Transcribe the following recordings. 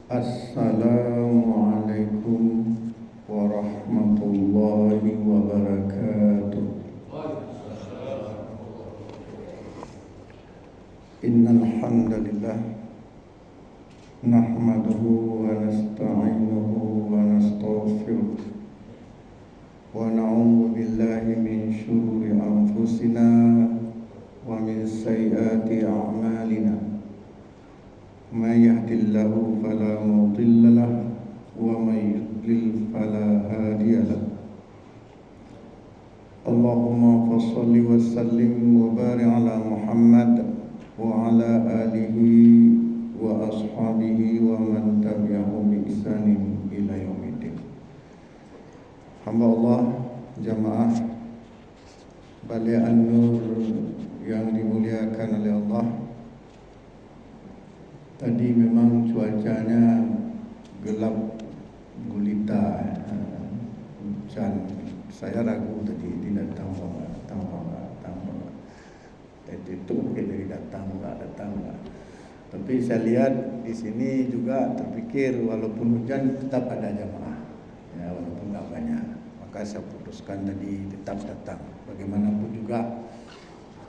Assalamualaikum warahmatullahi wabarakatuh. Innal hamdalillah nahmaduhu wa nasta'inuhu wa nastaghfiruh wa na'udzu billahi min syururi anfusina wa min sayyiati a'malina. May yahdihillahu fala mudilla lahu wa may yudlil fala hadiya lahu. Allahumma shalli wa sallim wa barik ala Muhammad wa ala alihi wa ashabihi wa man tabi'ahum bi ihsanin ila yaumiddin. Hamba Allah, jamaah Balai An-Nur yang dimuliakan oleh Allah. Tadi memang cuacanya gelap gulita, hujan. Saya ragu tadi tidak datang. Itu mungkin dari datang. Tapi saya lihat di sini juga terpikir walaupun hujan tetap ada jamaah, ya, walaupun nggak banyak. Maka saya putuskan tadi tetap datang. Bagaimanapun juga,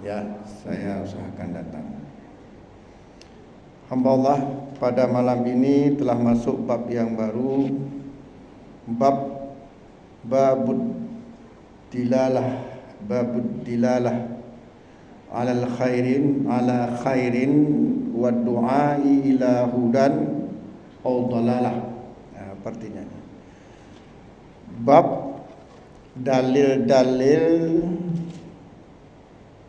ya saya usahakan datang. Hamba Allah, pada malam ini telah masuk bab yang baru, babud dilalah ala khairin wa du'ai ila hudan aw dalalah. Nah, artinya bab dalil-dalil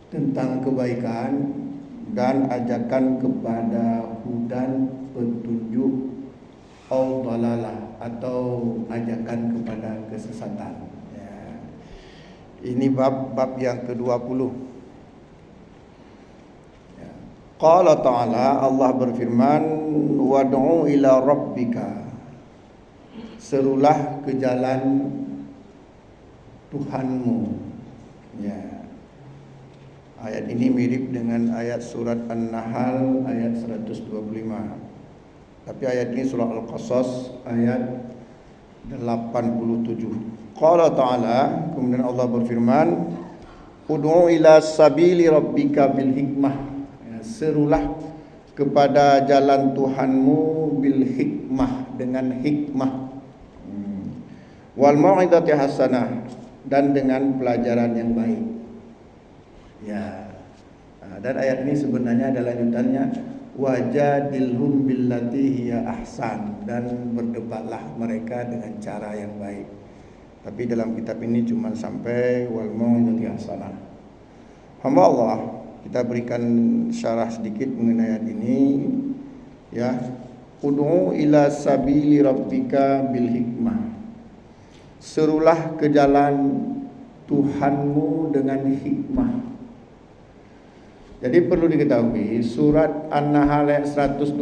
tentang kebaikan dan ajakan kepada hudan, petunjuk, aw dalalah, atau ajakan kepada kesesatan. Ya. Ini bab yang ke-20. Ya. Qala ta'ala, Allah berfirman, wad'u ila rabbika, serulah ke jalan Tuhanmu. Ya. Ayat ini mirip dengan ayat surat An-Nahl ayat 125. Tapi ayat ini surah Al-Qasas ayat 87. Qala ta'ala, kemudian Allah berfirman, ud'u ila sabili rabbika bil hikmah. Ya, serulah kepada jalan Tuhanmu bil hikmah, dengan hikmah. Wal mau'izati hasanah, dan dengan pelajaran yang baik. Ya. Dan ayat ini sebenarnya adalah lanjutannya, wajadilhum billati hiya ahsan, dan berdebatlah mereka dengan cara yang baik. Tapi dalam kitab ini cuma sampai wal mau'izati hasanah. Hamba Allah, kita berikan syarah sedikit mengenai ayat ini. Ya, ud'u ila sabili rabbika bil hikmah. Serulah ke jalan Tuhanmu dengan hikmah. Jadi perlu diketahui, surat An-Nahl ayat 125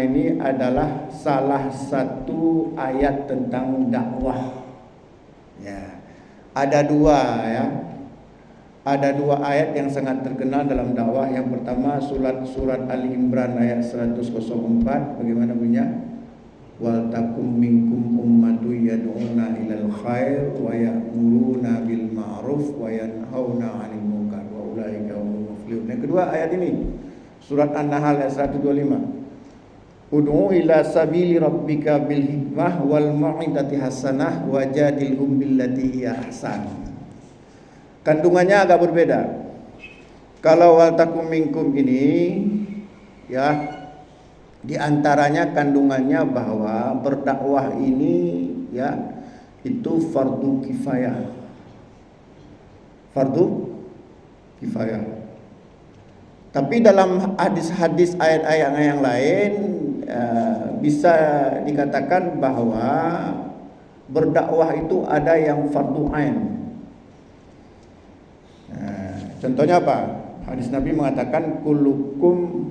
ini adalah salah satu ayat tentang dakwah. Ya, ada dua, ya. Ada dua ayat yang sangat terkenal dalam dakwah. Yang pertama surat Ali Imran ayat 104, bagaimana bunyinya? Wal takum minkum ummatu yad'una ilal khair wa ya'muruna bil ma'ruf wa yanhauna 'anil munkar wa ulaika humul muflihun. Yang kedua ayat ini, surat An-Nahl ayat 125. Ud'u ila sabili rabbika bil hikmah wal mau'izati hasanah wajadilhum billati hiya ahsan. Kandungannya agak berbeda. Kalau wal takum minkum ini, ya, di antaranya kandungannya bahwa berdakwah ini, ya, itu fardu kifayah. Fardu kifayah. Tapi dalam hadis-hadis ayat-ayat yang lain bisa dikatakan bahwa berdakwah itu ada yang fardu ain. Contohnya apa? Hadis Nabi mengatakan kullukum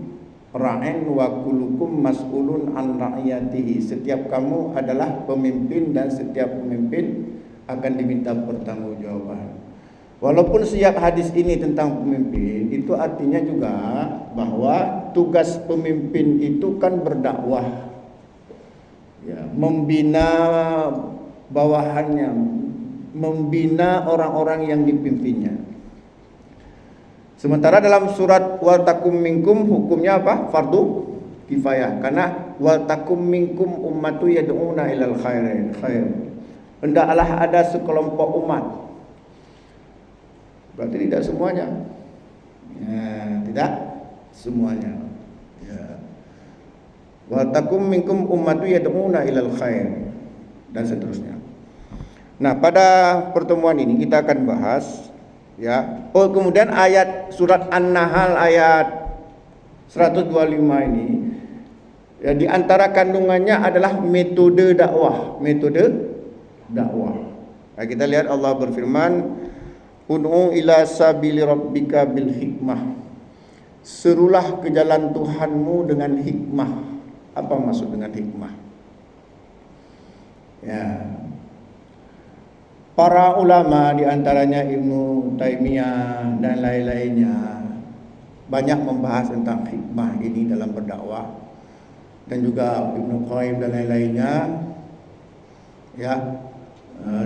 ra'in wa kullukum mas'ulun an ra'iyatihi. Setiap kamu adalah pemimpin dan setiap pemimpin akan diminta pertanggungjawaban. Walaupun setiap hadis ini tentang pemimpin, itu artinya juga bahwa tugas pemimpin itu kan berdakwah. ya, membina bawahannya, membina orang-orang yang dipimpinnya. Sementara dalam surat wal takum minkum hukumnya apa? Fardu kifayah. Karena wal takum minkum ummatu yad'una ilal khair. Hendaklah ada sekelompok umat. Berarti tidak semuanya. Ya, tidak semuanya. Ya. Wal takum minkum ummatu yad'una ilal khair dan seterusnya. Nah, pada pertemuan ini kita akan bahas, ya. Oh, kemudian ayat surat An-Nahl ayat 125 ini, ya, di antara kandungannya adalah metode dakwah. Nah, kita lihat Allah berfirman, "Ud'u ila sabili rabbika bil hikmah." Serulah ke jalan Tuhanmu dengan hikmah. Apa maksud dengan hikmah? Ya. Para ulama di antaranya Ibnu Taimiyah dan lain-lainnya banyak membahas tentang hikmah ini dalam berdakwah, dan juga Ibnu Qayyim dan lain-lainnya, ya,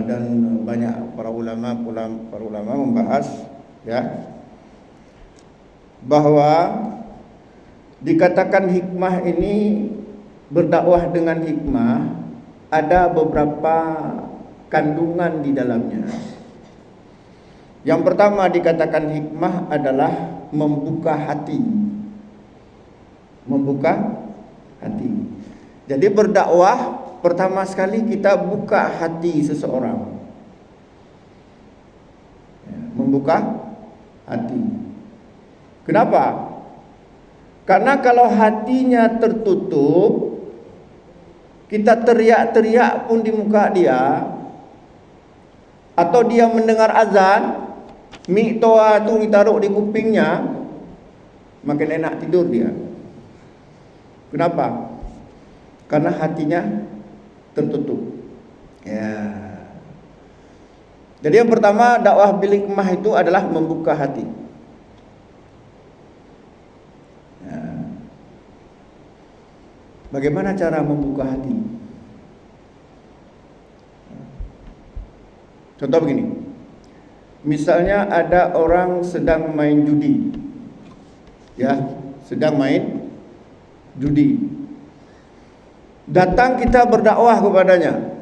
dan banyak para ulama membahas, ya, bahwa dikatakan hikmah ini, berdakwah dengan hikmah, ada beberapa kandungan di dalamnya. Yang pertama dikatakan hikmah adalah membuka hati. Membuka hati. Jadi berdakwah pertama sekali kita buka hati seseorang. Membuka hati. Kenapa? Karena kalau hatinya tertutup, kita teriak-teriak pun di muka dia, atau dia mendengar azan, mik toa tu ditaruh di kupingnya, makin enak tidur dia. Kenapa? Karena hatinya tertutup. Ya. Jadi yang pertama dakwah bil hikmah itu adalah membuka hati. Ya. Bagaimana cara membuka hati? Contoh begini, misalnya ada orang sedang main judi, ya, sedang main judi. Datang kita berdakwah kepadanya.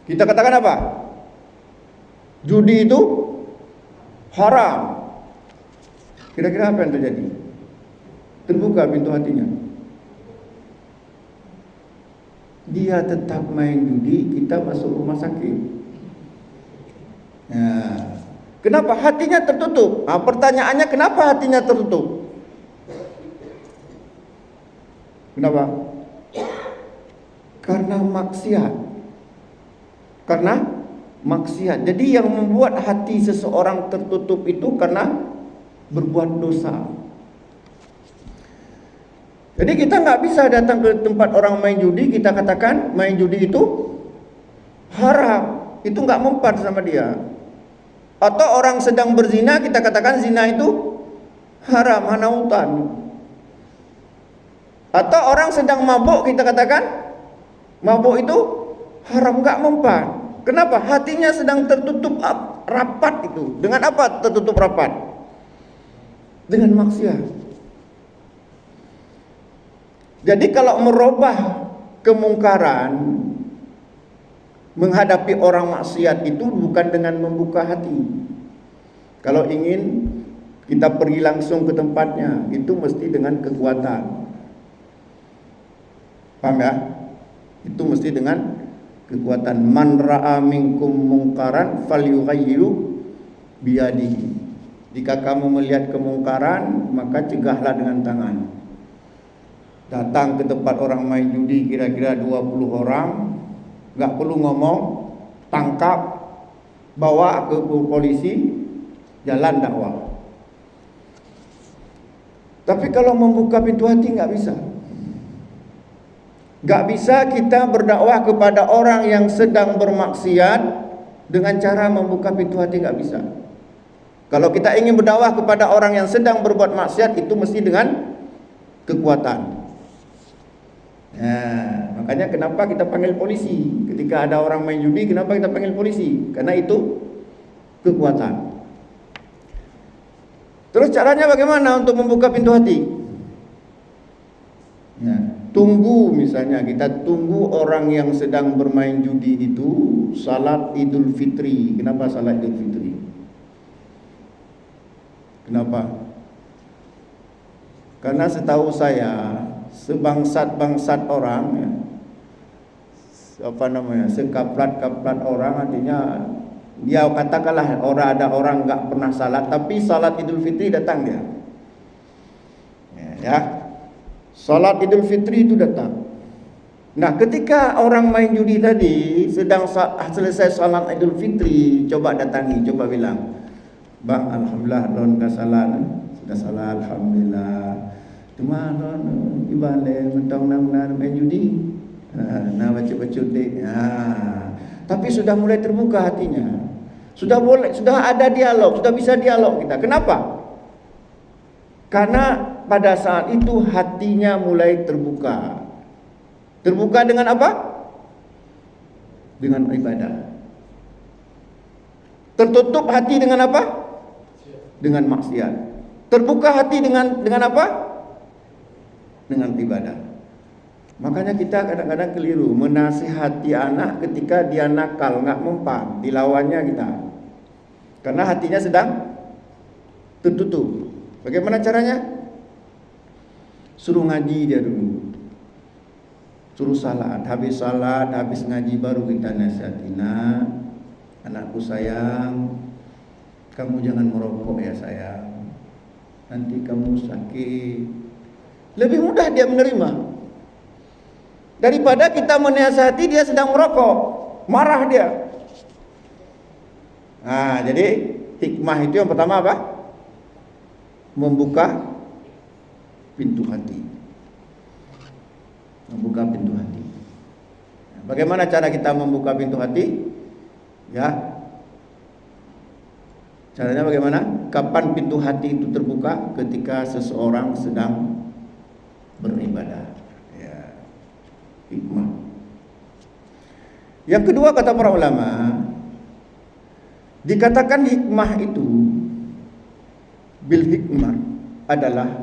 Kita katakan apa? Judi itu haram. Kira-kira apa yang terjadi? Terbuka pintu hatinya. Dia tetap main judi, kita masuk rumah sakit. Nah, kenapa hatinya tertutup? Nah, pertanyaannya, kenapa hatinya tertutup? Kenapa? Karena maksiat. Karena maksiat. Jadi yang membuat hati seseorang tertutup itu karena berbuat dosa. Jadi kita nggak bisa datang ke tempat orang main judi, kita katakan main judi itu haram, itu nggak mempan sama dia. Atau orang sedang berzina, kita katakan zina itu haram, hanautan. Atau orang sedang mabuk, kita katakan mabuk itu haram, nggak mempan. Kenapa? Hatinya sedang tertutup rapat itu. Dengan apa tertutup rapat? Dengan maksiat. Jadi kalau merubah kemungkaran, menghadapi orang maksiat itu bukan dengan membuka hati. Kalau ingin kita pergi langsung ke tempatnya, itu mesti dengan kekuatan. Paham ya? Itu mesti dengan kekuatan. Man ra'a minkum mungkaran falyughayyiru biyadihi. Jika kamu melihat kemungkaran, maka cegahlah dengan tangan. Datang ke tempat orang main judi kira-kira 20 orang, gak perlu ngomong, tangkap, bawa ke polisi, jalan dakwah. Tapi kalau membuka pintu hati gak bisa. Gak bisa kita berdakwah kepada orang yang sedang bermaksiat dengan cara membuka pintu hati, gak bisa. Kalau kita ingin berdakwah kepada orang yang sedang berbuat maksiat, itu mesti dengan kekuatan. Nah, Makanya kenapa kita panggil polisi? Ketika ada orang main judi, kenapa kita panggil polisi? Karena itu kekuatan. Terus caranya bagaimana untuk membuka pintu hati? Ya, tunggu misalnya kita tunggu orang yang sedang bermain judi itu salat Idul Fitri. Kenapa salat Idul Fitri? Kenapa? Karena setahu saya sebangsat-bangsat orang ya, sekaplat-kaplat orang, artinya dia katakanlah ada orang enggak pernah salat tapi salat Idul Fitri datang dia. Ya. Salat Idul Fitri itu datang. Nah, ketika orang main judi tadi sedang selesai salat Idul Fitri, coba datangi, coba bilang, "Bang, alhamdulillah don ka salat, sudah salat alhamdulillah. Cuma don ibale mentong nang main judi." Nah, baca-baca dek. Tapi sudah mulai terbuka hatinya. Sudah ada dialog, sudah bisa dialog kita. Kenapa? Karena pada saat itu hatinya mulai terbuka. Terbuka dengan apa? Dengan ibadah. Tertutup hati dengan apa? Dengan maksiat. Terbuka hati dengan apa? Dengan ibadah. Makanya kita kadang-kadang keliru menasihati anak ketika dia nakal, nggak mempan, dilawannya kita. Karena hatinya sedang tertutup. Bagaimana caranya? Suruh ngaji dia dulu. Suruh salat, habis ngaji baru kita nasihati. Nah, anakku sayang, kamu jangan merokok ya sayang. Nanti kamu sakit. Lebih mudah dia menerima daripada kita menasihati dia sedang merokok, marah dia. Nah, jadi hikmah itu yang pertama apa? Membuka pintu hati. Membuka pintu hati. Bagaimana cara kita membuka pintu hati? Ya. Caranya bagaimana? Kapan pintu hati itu terbuka? Ketika seseorang sedang beribadah. Ya. Hikmah. Yang kedua kata para ulama, dikatakan hikmah itu bil hikmah adalah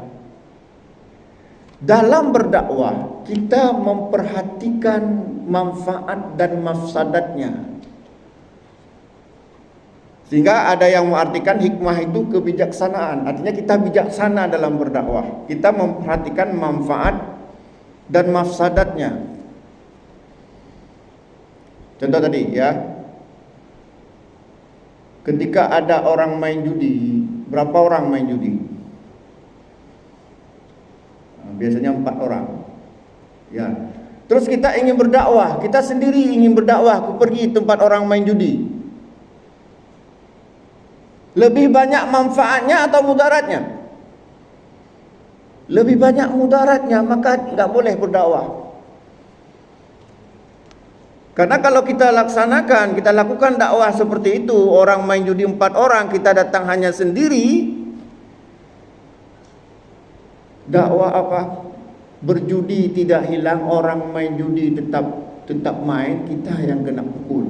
dalam berdakwah kita memperhatikan manfaat dan mafsadatnya. Sehingga ada yang mengartikan hikmah itu kebijaksanaan. Artinya kita bijaksana dalam berdakwah. Kita memperhatikan manfaat dan mafsadatnya. Contoh tadi ya. Ketika ada orang main judi, berapa orang main judi? Biasanya 4 orang. Ya. Terus kita ingin berdakwah, kita sendiri ingin berdakwah, aku pergi tempat orang main judi. Lebih banyak manfaatnya atau mudaratnya? Lebih banyak mudaratnya, maka enggak boleh berdakwah. Karena kalau kita lakukan dakwah seperti itu, orang main judi 4 orang, kita datang hanya sendiri, dakwah apa? Berjudi tidak hilang, orang main judi tetap main, kita yang kena pukul.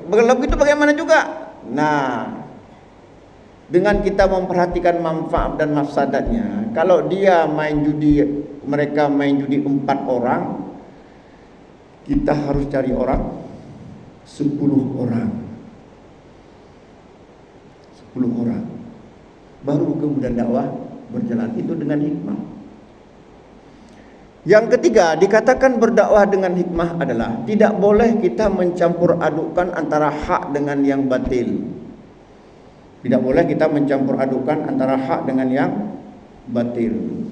Begitu bagaimana juga? Nah, dengan kita memperhatikan manfaat dan mafsadatnya, kalau dia main judi, mereka main judi 4 orang, kita harus cari orang 10 orang. 10 orang. Baru kemudian dakwah berjalan. Itu dengan hikmah. Yang ketiga, dikatakan berdakwah dengan hikmah adalah tidak boleh kita mencampur adukkan antara hak dengan yang batil. Tidak boleh kita mencampur adukkan antara hak dengan yang batil.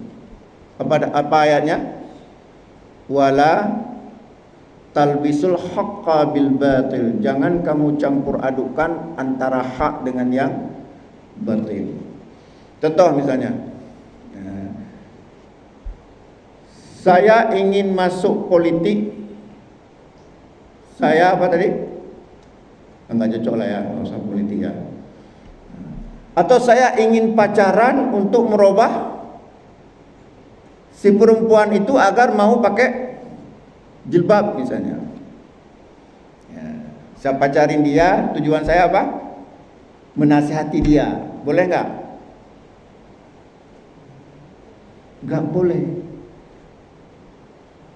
Apa ayatnya? Wala talbisul haqqa bil batil. Jangan kamu campur adukkan antara hak dengan yang batil. Contoh misalnya, saya ingin masuk politik. Saya apa tadi? Enggak cocok lah ya, enggak usah politik ya. Atau saya ingin pacaran untuk merubah si perempuan itu agar mau pakai jilbab misalnya. Ya. Saya pacarin dia, tujuan saya apa? Menasihati dia. Boleh nggak? Nggak boleh.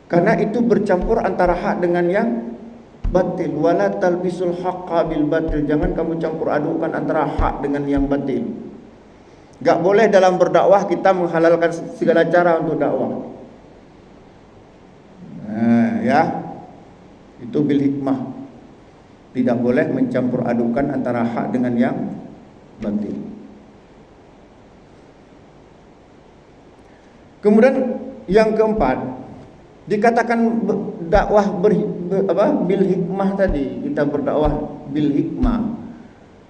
Karena itu bercampur antara hak dengan yang batil. Wala talbisul haqqa bil batil. Jangan kamu campur adukan antara hak dengan yang batil. Enggak boleh dalam berdakwah kita menghalalkan segala cara untuk dakwah. Nah, ya. Itu bil hikmah. Tidak boleh mencampur adukan antara hak dengan yang batil. Kemudian yang keempat, dikatakan dakwah bil hikmah tadi, kita berdakwah bil hikmah.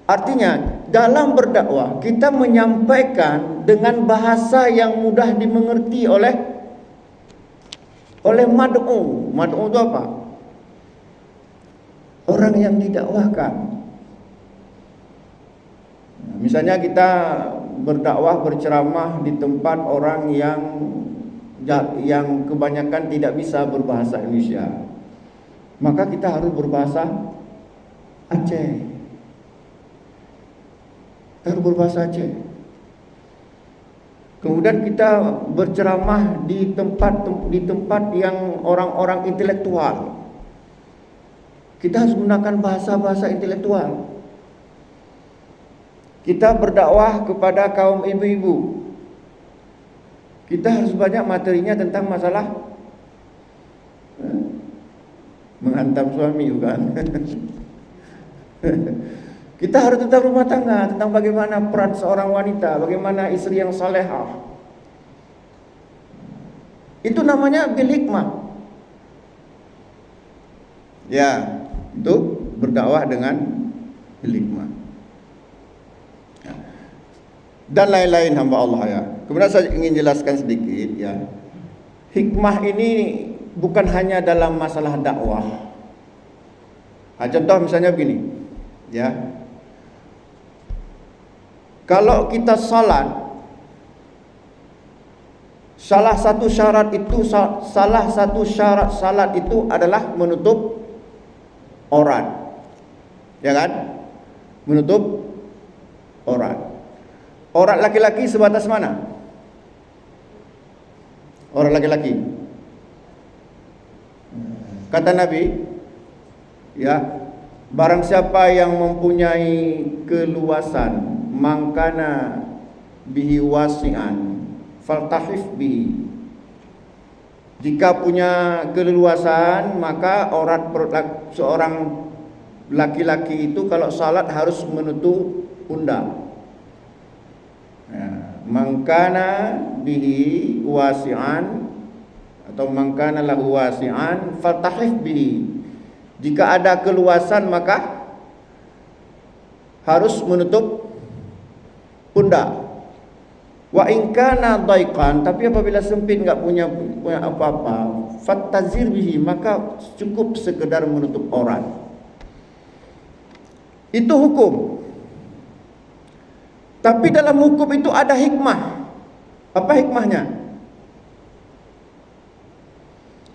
Artinya dalam berdakwah kita menyampaikan dengan bahasa yang mudah dimengerti oleh mad'u. Mad'u itu apa? Orang yang didakwahkan. Nah, misalnya kita berdakwah, berceramah di tempat orang yang kebanyakan tidak bisa berbahasa Indonesia, maka kita harus berbahasa Aceh. Kita harus berbahasa Aceh. Kemudian kita berceramah di tempat yang orang-orang intelektual. Kita harus menggunakan bahasa-bahasa intelektual. Kita berdakwah kepada kaum ibu-ibu. Kita harus banyak materinya tentang masalah menghantam suami bukan. Kita harus tentang rumah tangga, tentang bagaimana peran seorang wanita, bagaimana istri yang salehah. Itu namanya bil hikmah. Ya, itu berdakwah dengan bil hikmah. Dan lain-lain hamba Allah ya. Kemudian saya ingin jelaskan sedikit ya. Hikmah ini bukan hanya dalam masalah dakwah. Contoh misalnya begini, ya. Kalau kita salat, salah satu syarat salat itu adalah menutup aurat. Ya kan? Menutup aurat. Aurat laki-laki sebatas mana? Aurat laki-laki. Kata Nabi, ya, barang siapa yang mempunyai keluasan, mangkana bihi wasi'an, faltahif bihi. Jika punya keleluasan, maka aurat seorang laki-laki itu kalau salat harus menutup pundak. Mangkana bihi wasi'an atau mangkana lahu wasi'an faltahif bihi. Jika ada keluasan maka harus menutup pundak. Wa in kana dhaiqan, tapi apabila sempit enggak punya apa-apa, fattazir bihi, maka cukup sekedar menutup aurat. Itu hukum. Tapi dalam hukum itu ada hikmah. Apa hikmahnya?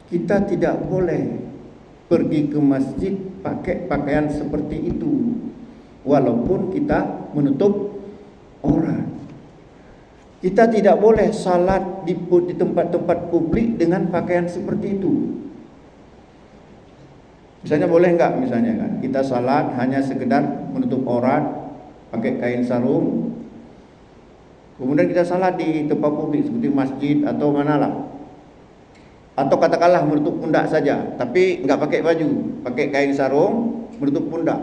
Kita tidak boleh pergi ke masjid pakai pakaian seperti itu, walaupun kita menutup aurat. Kita tidak boleh salat di tempat-tempat publik dengan pakaian seperti itu. Misalnya boleh enggak misalnya kan? Kita salat hanya sekedar menutup aurat, pakai kain sarung. Kemudian kita salat di tempat publik seperti masjid atau manalah. Atau katakanlah menutup pundak saja, tapi enggak pakai baju, pakai kain sarung, menutup pundak.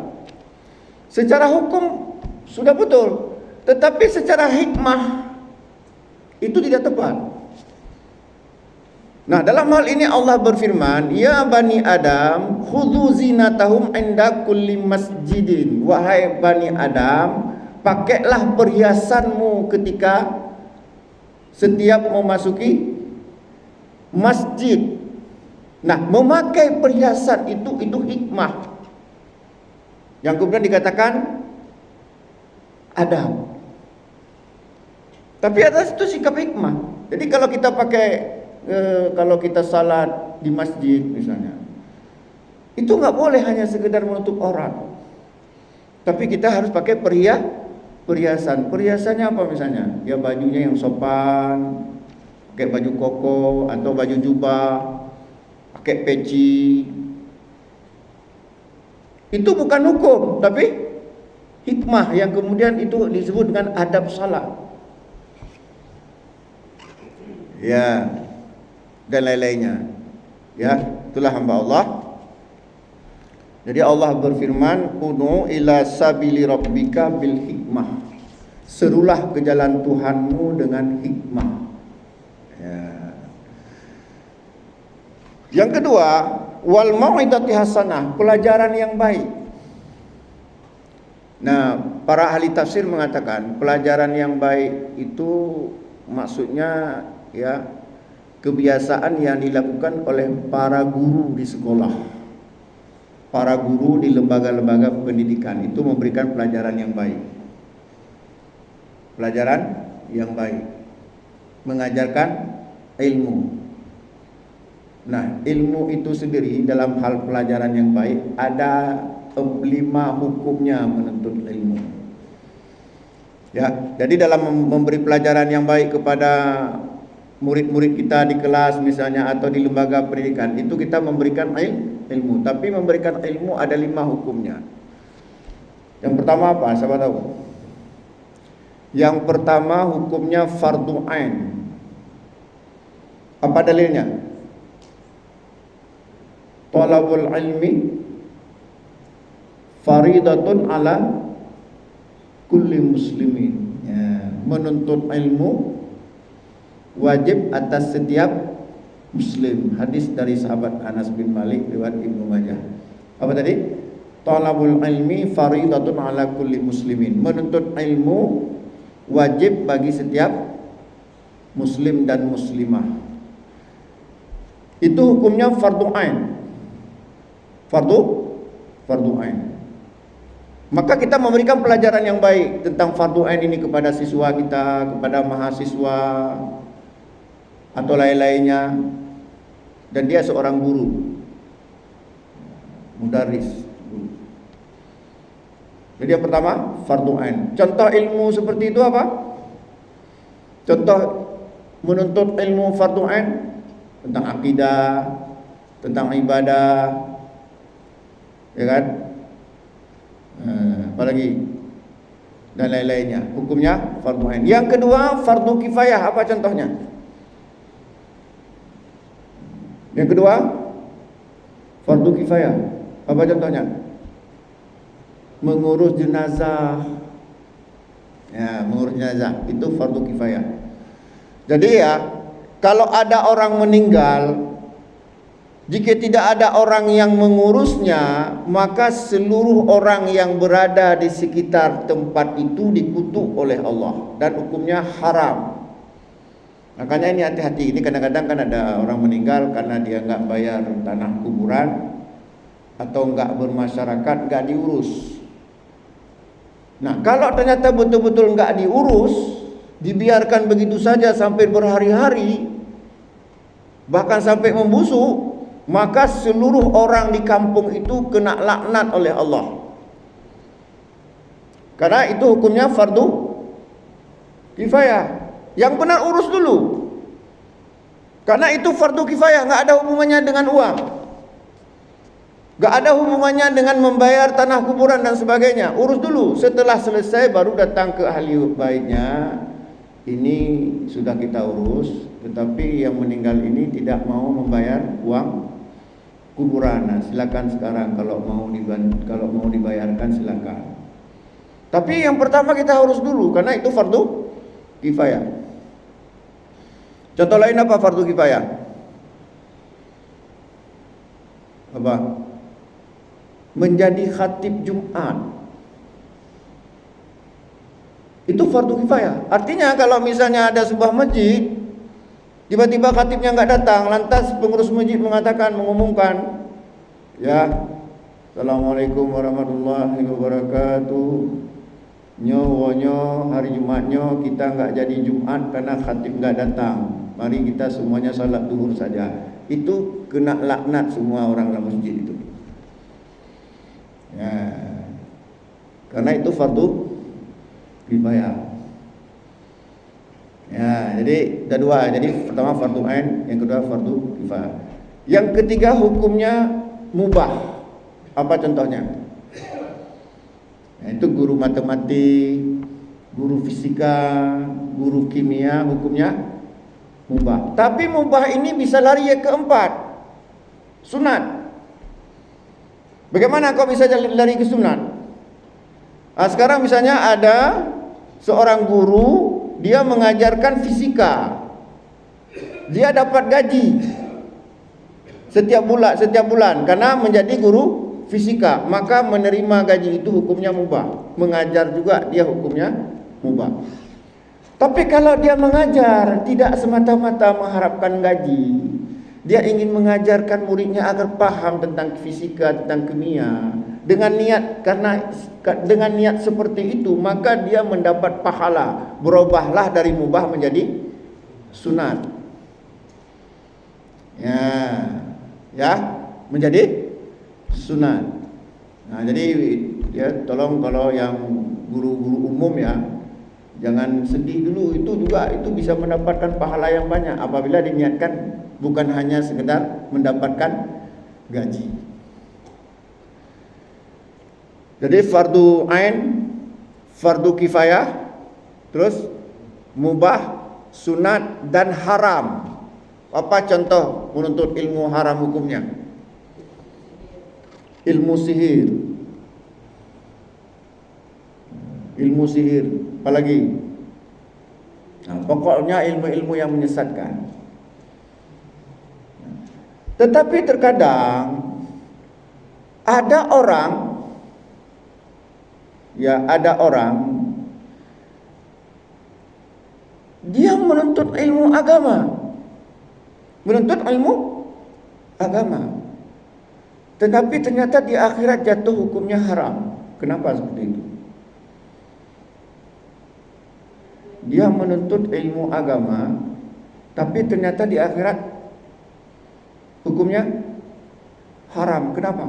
Secara hukum sudah betul, tetapi secara hikmah itu tidak tepat. Nah, dalam hal ini Allah berfirman, "Ya bani Adam, khudhu zinatahum inda kulli masjidin." Wahai bani Adam, pakailah perhiasanmu ketika setiap memasuki masjid. Nah, memakai perhiasan itu hikmah. Yang kemudian dikatakan adab. Tapi atas itu sikap hikmah. Jadi kalau kita pakai kalau kita salat di masjid misalnya, itu nggak boleh hanya sekedar menutup aurat, tapi kita harus pakai perhiasan. Perhiasannya apa misalnya? Ya bajunya yang sopan, pakai baju koko atau baju jubah, pakai peci. Itu bukan hukum, tapi hikmah yang kemudian itu disebut dengan adab salat. Ya, dan lain-lainnya. Ya, itulah hamba Allah. Jadi Allah berfirman, "Ud'u ila sabili rabbika bil hikmah." Serulah ke jalan Tuhanmu dengan hikmah. Ya. Yang kedua, wal mau'izati hasanah, pelajaran yang baik. Nah, para ahli tafsir mengatakan pelajaran yang baik itu maksudnya ya kebiasaan yang dilakukan oleh para guru di sekolah, para guru di lembaga-lembaga pendidikan itu memberikan pelajaran yang baik. Pelajaran yang baik, mengajarkan ilmu. Nah, ilmu itu sendiri dalam hal pelajaran yang baik ada 5 hukumnya menuntut ilmu. Ya, jadi dalam memberi pelajaran yang baik kepada murid-murid kita di kelas misalnya atau di lembaga pendidikan, itu kita memberikan ilmu. Tapi memberikan ilmu ada 5 hukumnya. Yang pertama apa? Siapa tahu? Yang pertama hukumnya fardu ain. Apa dalilnya? Talabul ilmi faridatun ala kulli muslimin. Ya, menuntut ilmu wajib atas setiap muslim. Hadis dari sahabat Anas bin Malik riwayat Ibnu Majah. Apa tadi? Talabul ilmi faridatun ala kulli muslimin. Menuntut ilmu wajib bagi setiap muslim dan muslimah. Itu hukumnya fardu ain. Fardu ain. Maka kita memberikan pelajaran yang baik tentang fardu ain ini kepada siswa kita, kepada mahasiswa atau lain-lainnya. Dan dia seorang guru, mudaris. Jadi yang pertama fardu ain. Contoh ilmu seperti itu apa? Contoh menuntut ilmu fardu ain tentang akidah, tentang ibadah, ya kan? Apalagi dan lain-lainnya. Hukumnya fardu ain. Yang kedua fardu kifayah. Apa contohnya? Yang kedua fardu kifayah. Apa contohnya? Mengurus jenazah. Ya, mengurus jenazah itu fardu kifayah. Jadi ya, kalau ada orang meninggal, jika tidak ada orang yang mengurusnya, maka seluruh orang yang berada di sekitar tempat itu dikutuk oleh Allah dan hukumnya haram. Makanya ini hati-hati. Ini kadang-kadang kan ada orang meninggal karena dia enggak bayar tanah kuburan atau enggak bermasyarakat, enggak diurus. Nah, kalau ternyata betul-betul enggak diurus, dibiarkan begitu saja sampai berhari-hari, bahkan sampai membusuk, maka seluruh orang di kampung itu kena laknat oleh Allah. Karena itu hukumnya fardu kifayah. Yang benar urus dulu. Karena itu fardu kifayah, enggak ada hubungannya dengan uang. Enggak ada hubungannya dengan membayar tanah kuburan dan sebagainya. Urus dulu. Setelah selesai baru datang ke ahli baiknya. Ini sudah kita urus, tetapi yang meninggal ini tidak mau membayar uang kuburan. Nah, silakan sekarang kalau mau dibayarkan silakan. Tapi yang pertama kita urus dulu karena itu fardu kifayah. Contoh lain apa fardu kifayah? Apa? Menjadi khatib Jumat. Itu fardu kifayah. Artinya kalau misalnya ada sebuah masjid, tiba-tiba khatibnya enggak datang, lantas pengurus masjid mengumumkan, ya, Assalamualaikum warahmatullahi wabarakatuh. Nyo hari Jumatnya kita enggak jadi Jumat karena khatib enggak datang. mari kita semuanya salat duhur saja. Itu kena laknat semua orang dalam masjid itu. Ya. Karena itu fardu kifayah. Ya, jadi ada dua. Jadi pertama fardu ain, yang kedua fardu kifayah. Yang ketiga hukumnya mubah. Apa contohnya? Nah, itu guru matematik, guru fisika, guru kimia, hukumnya mubah. Tapi mubah ini bisa lari yang keempat, sunat. Bagaimana kau bisa lari ke sunat? Nah, sekarang misalnya ada seorang guru, dia mengajarkan fisika, dia dapat gaji setiap bulan karena menjadi guru fisika, maka menerima gaji itu hukumnya mubah. Mengajar juga dia hukumnya mubah. Tapi kalau dia mengajar tidak semata-mata mengharapkan gaji, dia ingin mengajarkan muridnya agar paham tentang fisika, tentang kimia, dengan niat seperti itu, maka dia mendapat pahala, berubahlah dari mubah menjadi sunat. Ya, menjadi sunat. Nah, jadi ya tolong kalau yang guru-guru umum ya, jangan sedih dulu. Itu bisa mendapatkan pahala yang banyak apabila diniatkan bukan hanya sekedar mendapatkan gaji. Jadi fardu ain, fardu kifayah, terus mubah, sunat dan haram. Apa contoh menuntut ilmu haram hukumnya? Ilmu sihir. Ilmu sihir, apalagi? Nah, pokoknya ilmu-ilmu yang menyesatkan. Tetapi terkadang ada orang dia menuntut ilmu agama, tetapi ternyata di akhirat jatuh hukumnya haram. Kenapa seperti itu? Dia menuntut ilmu agama, tapi ternyata di akhirat hukumnya haram. Kenapa?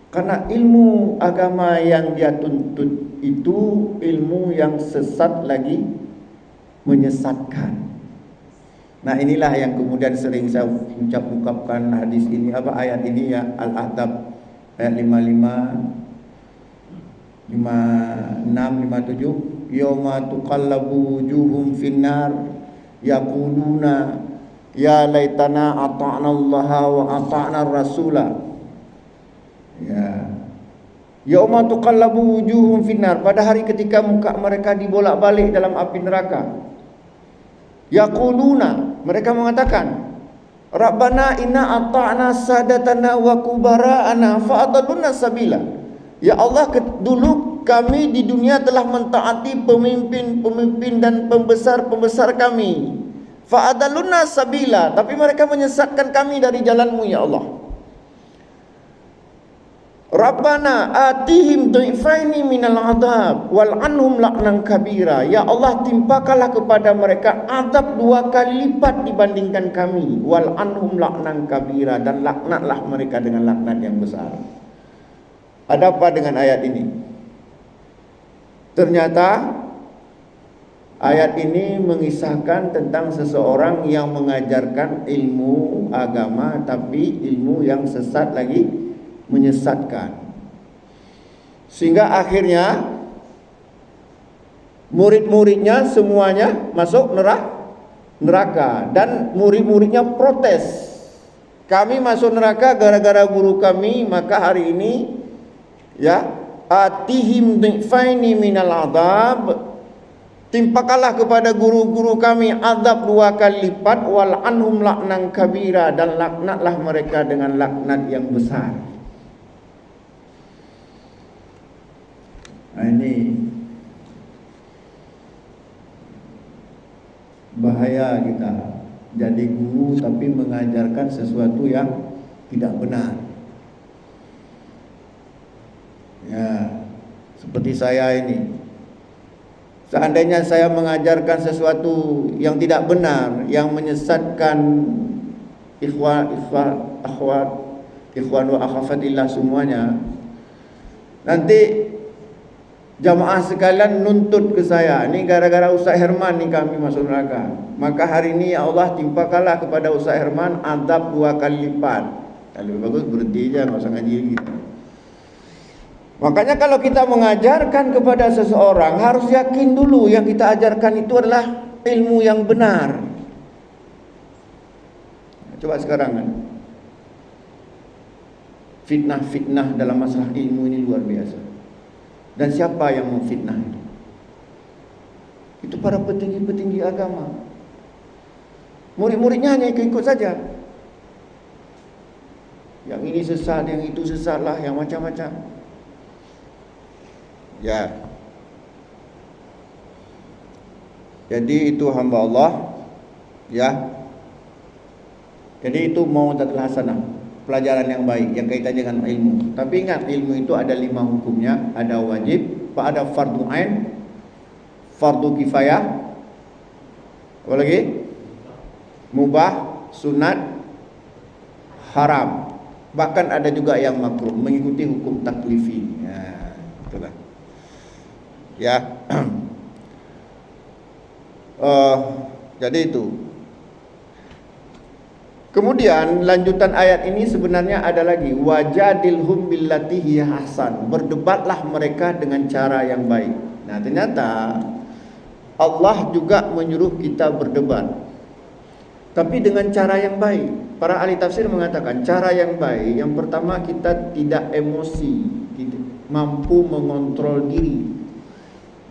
Karena ilmu agama yang dia tuntut itu ilmu yang sesat lagi menyesatkan. Nah, inilah yang kemudian sering saya ucapkan hadis ini, ayat ini ya, Al-Ahzab ayat 55, 56, 57. Yauma tuqallabu wujuhum finnar yaquluna ya laitana ata'na Allah wa ata'na rasula. Ya. Yauma tuqallabu wujuhum finnar, pada hari ketika muka mereka dibolak-balik dalam api neraka. Yaquluna, mereka mengatakan, Rabbana inna ata'na sadatana wa kubara'ana fa'adalluna sabila. Ya Allah, dulu kami di dunia telah mentaati pemimpin dan pembesar kami. Fa'adalluna sabila, tapi mereka menyesatkan kami dari jalan-Mu ya Allah. Rabbana atihim du'ifaini minal adab wal anhum la'nan kabira. Ya Allah, timpakanlah kepada mereka azab 2 kali lipat dibandingkan kami. Wal anhum la'nan kabira, dan laknatlah mereka dengan laknat yang besar. Ada apa dengan ayat ini? Ternyata ayat ini mengisahkan tentang seseorang yang mengajarkan ilmu agama, tapi ilmu yang sesat lagi menyesatkan, sehingga akhirnya murid-muridnya semuanya masuk neraka, dan murid-muridnya protes, kami masuk neraka gara-gara guru kami, maka hari ini ya atihim dhifaini minal adab, timpakanlah kepada guru-guru kami azab 2 kali lipat, wal anhum la'nan kabira, dan laknatlah mereka dengan laknat yang besar. Nah, ini bahaya kita jadi guru tapi mengajarkan sesuatu yang tidak benar. Ya, seperti saya ini. Seandainya saya mengajarkan sesuatu yang tidak benar, yang menyesatkan ikhwan wa akhawatillah semuanya, nanti jamaah sekalian nuntut ke saya, ini gara-gara Ustaz Herman nih kami masuk neraka. Maka hari ini ya Allah timpakanlah kepada Ustaz Herman azab 2 kali lipat. Lebih bagus berhenti aja, nggak usah ngaji gitu. Makanya kalau kita mengajarkan kepada seseorang, harus yakin dulu yang kita ajarkan itu adalah ilmu yang benar. Coba sekarang kan, fitnah-fitnah dalam masalah ilmu ini luar biasa. Dan siapa yang memfitnah itu? Itu para petinggi-petinggi agama. Murid-muridnya hanya ikut-ikut saja. Yang ini sesat, yang itu sesat lah, yang macam-macam. Ya. Jadi itu hamba Allah, ya. Jadi itu mau'izatun hasanah, pelajaran yang baik yang kaitannya dengan ilmu. Tapi ingat, ilmu itu ada 5 hukumnya, ada wajib, ada fardu ain, fardu kifayah, apa lagi? Mubah, sunat, haram. Bahkan ada juga yang makruh, mengikuti hukum taklifi. Ya, itulah. Ya. Jadi itu. Kemudian lanjutan ayat ini sebenarnya ada lagi, wajadilhum billati hiya ahsan. Berdebatlah mereka dengan cara yang baik. Nah, ternyata Allah juga menyuruh kita berdebat, tapi dengan cara yang baik. Para ahli tafsir mengatakan cara yang baik, yang pertama kita tidak emosi, mampu mengontrol diri.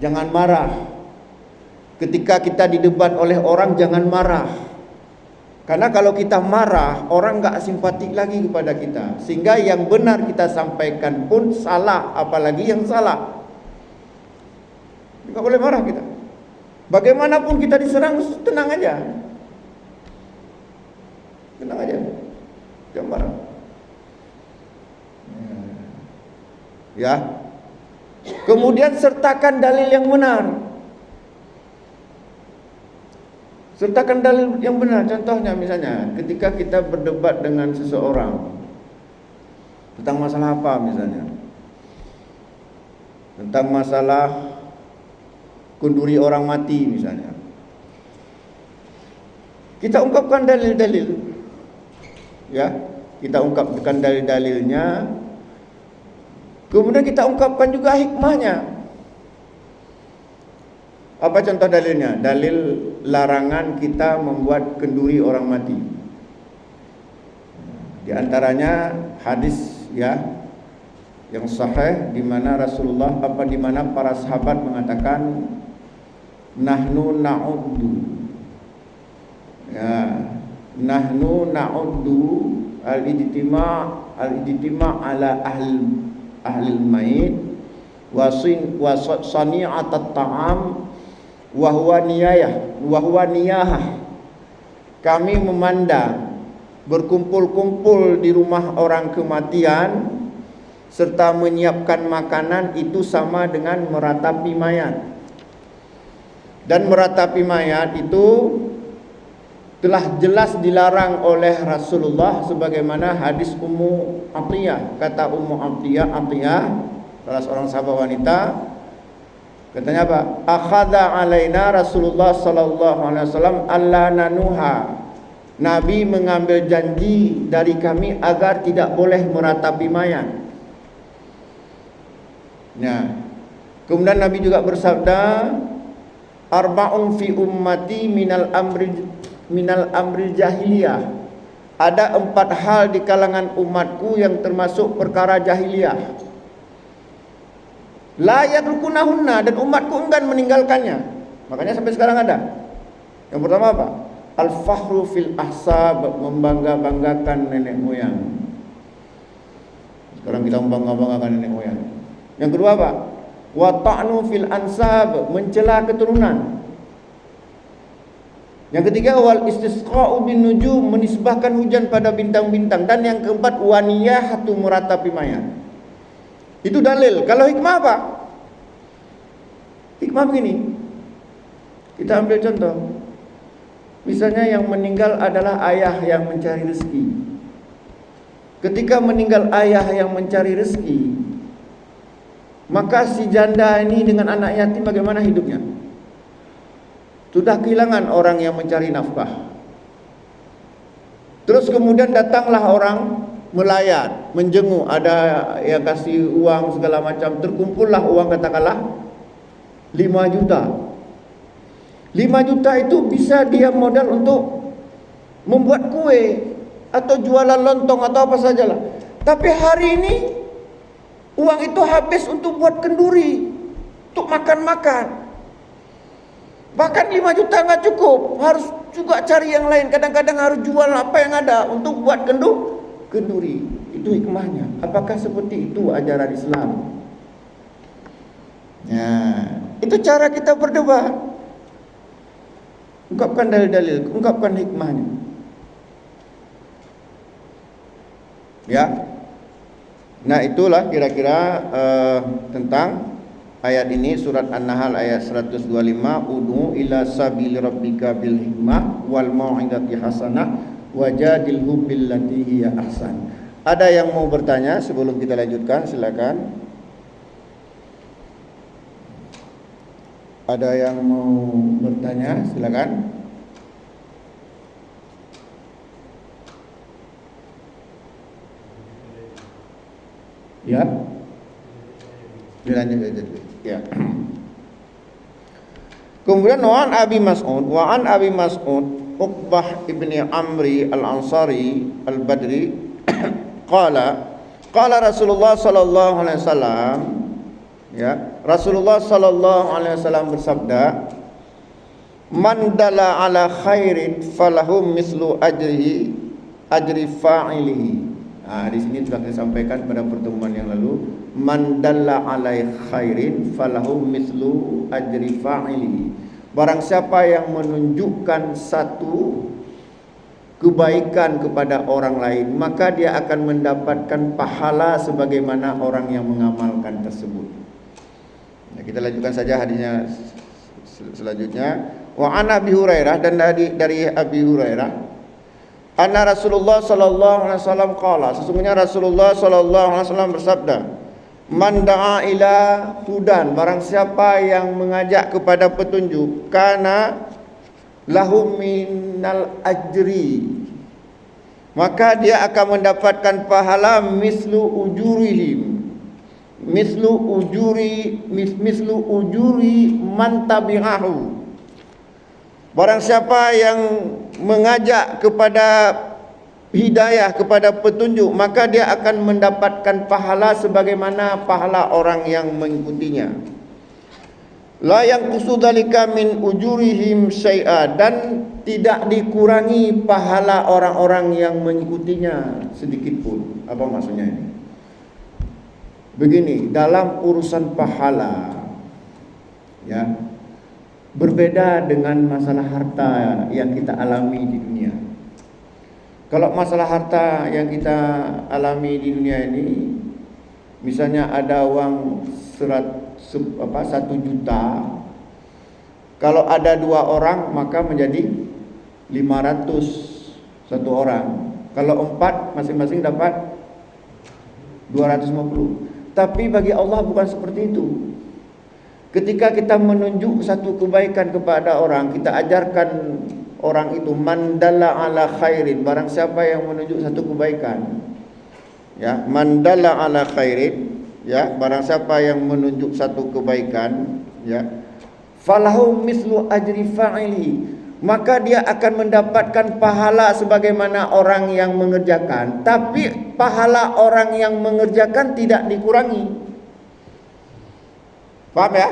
Jangan marah. Ketika kita didebat oleh orang, jangan marah. Karena kalau kita marah, orang gak simpatik lagi kepada kita. Sehingga yang benar kita sampaikan pun salah, apalagi yang salah. Gak boleh marah kita. Bagaimanapun kita diserang, tenang aja. Tenang aja. Jangan marah. Ya. Kemudian sertakan dalil yang benar. Sertakan dalil yang benar. Contohnya misalnya ketika kita berdebat dengan seseorang tentang masalah apa misalnya, tentang masalah kunduri orang mati misalnya, kita ungkapkan dalil-dalil, ya, kita ungkapkan dalil-dalilnya. Kemudian kita ungkapkan juga hikmahnya. Apa contoh dalilnya? Dalil larangan kita membuat kenduri orang mati. Di antaranya hadis, ya, yang sahih di mana di mana para sahabat mengatakan nahnu na'uddu, ya, nahnu na'uddu al-ijtima' ala ahlil mayit wa sani'at at-ta'am wa huwa niyahah. Kami memandang berkumpul-kumpul di rumah orang kematian serta menyiapkan makanan itu sama dengan meratapi mayat. Dan meratapi mayat itu telah jelas dilarang oleh Rasulullah sebagaimana hadis Ummu Atiyah. Kata Ummu Atiyah, salah seorang sahabat wanita, katanya apa? Akhadha alaina Rasulullah sallallahu alaihi wasallam alla nanuha. Nabi mengambil janji dari kami agar tidak boleh meratapi mayat. Nah, kemudian Nabi juga bersabda, arba'un fi ummati minal amri jahiliyah. Ada 4 hal di kalangan umatku yang termasuk perkara jahiliyah. La yatrukunahunna, dan umatku enggan meninggalkannya. Makanya sampai sekarang ada. Yang pertama apa? Al-fakhru fil ahsab, membangga-banggakan nenek moyang. Sekarang kita membangga-banggakan nenek moyang. Yang kedua apa? Wa ta'nu fil ansab, mencela keturunan. Yang ketiga wal istisqa'u bin nujum, menisbahkan hujan pada bintang-bintang. Dan yang keempat waniyahatu muratapi mayat. Itu dalil. Kalau hikmah apa? Hikmah begini, Kita ambil contoh. Misalnya yang meninggal adalah ayah yang mencari rezeki. Ketika meninggal ayah yang mencari rezeki, maka si janda ini dengan anak yatim bagaimana hidupnya? Sudah kehilangan orang yang mencari nafkah. Terus kemudian datanglah orang melayat, menjenguk, ada yang kasih uang segala macam, terkumpullah uang katakanlah 5 juta. 5 juta itu bisa dia modal untuk membuat kue atau jualan lontong atau apa sajalah. Tapi hari ini uang itu habis untuk buat kenduri, untuk makan-makan. Bahkan 5 juta nggak cukup, harus juga cari yang lain. Kadang-kadang harus jual apa yang ada untuk buat kenduri. Itu hikmahnya. Apakah seperti itu ajaran Islam? Ya, itu cara kita berdebat. Ungkapkan dalil-dalil, ungkapkan hikmahnya. Ya. Nah, itulah kira-kira tentang ayat ini, surat An-Nahl ayat 125, ud'u ila sabili rabbika bil hikmah wal mau'izati hasanah wajadilhum billati hiya ahsan. Ada yang mau bertanya sebelum kita lanjutkan? Silakan. Ada yang mau bertanya? Silakan. Ya. Dilanjut. Ya. Kemudian wa an Abi Mas'ud Uqbah ibni Amri al-Ansari al-Badri qala Rasulullah sallallahu alaihi wasallam, ya, Rasulullah sallallahu alaihi wasallam bersabda, man dalla ala khairin falahum mislu ajri fa'ilihi. Nah, di sini telah disampaikan pada pertemuan yang lalu, man dalla ala khairin falahum mislu ajri fa'ilihi. Barang siapa yang menunjukkan satu kebaikan kepada orang lain, maka dia akan mendapatkan pahala sebagaimana orang yang mengamalkan tersebut. Nah, kita lanjutkan saja hadisnya selanjutnya. Wa an Abi Hurairah, dan dari Abi Hurairah, anna Rasulullah sallallahu alaihi wasallam qala, sesungguhnya Rasulullah sallallahu alaihi wasallam bersabda, man da'a ila hudan, barang siapa yang mengajak kepada petunjuk, kana lahu minal ajri, maka dia akan mendapatkan pahala mislu ujuri man tabi'ahu. Barang siapa yang mengajak kepada hidayah, kepada petunjuk, maka dia akan mendapatkan pahala sebagaimana pahala orang yang mengikutinya. La yanqusu dzalika min ujurihim syai'a, dan tidak dikurangi pahala orang-orang yang mengikutinya sedikit pun. Apa maksudnya ini? Begini, dalam urusan pahala, ya, berbeda dengan masalah harta yang kita alami di dunia. Kalau masalah harta yang kita alami di dunia ini, misalnya ada uang 1 juta, kalau ada 2 orang maka menjadi 500 satu orang. Kalau 4 masing-masing dapat 250. Tapi bagi Allah bukan seperti itu. Ketika kita menunjuk satu kebaikan kepada orang, kita ajarkan orang itu, man dalla ala khairin, barang siapa yang menunjuk satu kebaikan, ya, man dalla ala khairin, ya, barang siapa yang menunjuk satu kebaikan, ya, falahu mislu ajri fa'ili, maka dia akan mendapatkan pahala sebagaimana orang yang mengerjakan, tapi pahala orang yang mengerjakan tidak dikurangi. Paham ya?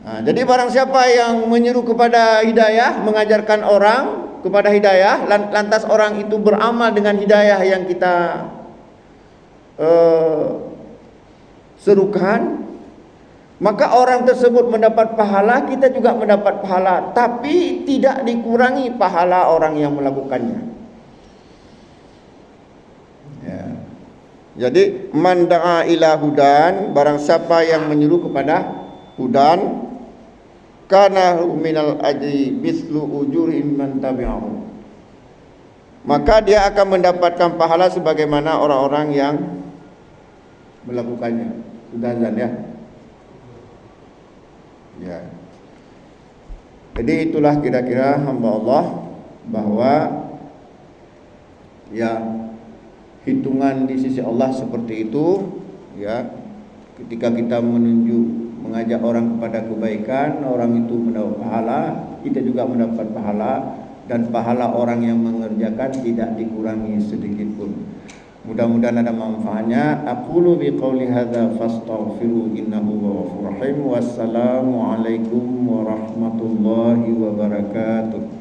Nah, jadi barang siapa yang menyeru kepada hidayah, mengajarkan orang kepada hidayah, lantas orang itu beramal dengan hidayah yang kita serukan, maka orang tersebut mendapat pahala, kita juga mendapat pahala, tapi tidak dikurangi pahala orang yang melakukannya. Ya. Jadi man da'a ila hudan, barang siapa yang menyeru kepada hudan, kana minal ajri mislu ujuri man tabi'ahu. Maka dia akan mendapatkan pahala sebagaimana orang-orang yang melakukannya. Sudah azan ya? Ya. Jadi itulah kira-kira hamba Allah bahwa ya hitungan di sisi Allah seperti itu ya. Ketika kita mengajak orang kepada kebaikan, orang itu mendapat pahala, kita juga mendapat pahala, dan pahala orang yang mengerjakan tidak dikurangi sedikit pun. Mudah-mudahan ada manfaatnya. Aqulu biqauli hadza fastaghfiru innahu ghafurur rahim. Wassalamu alaikum warahmatullahi wabarakatuh.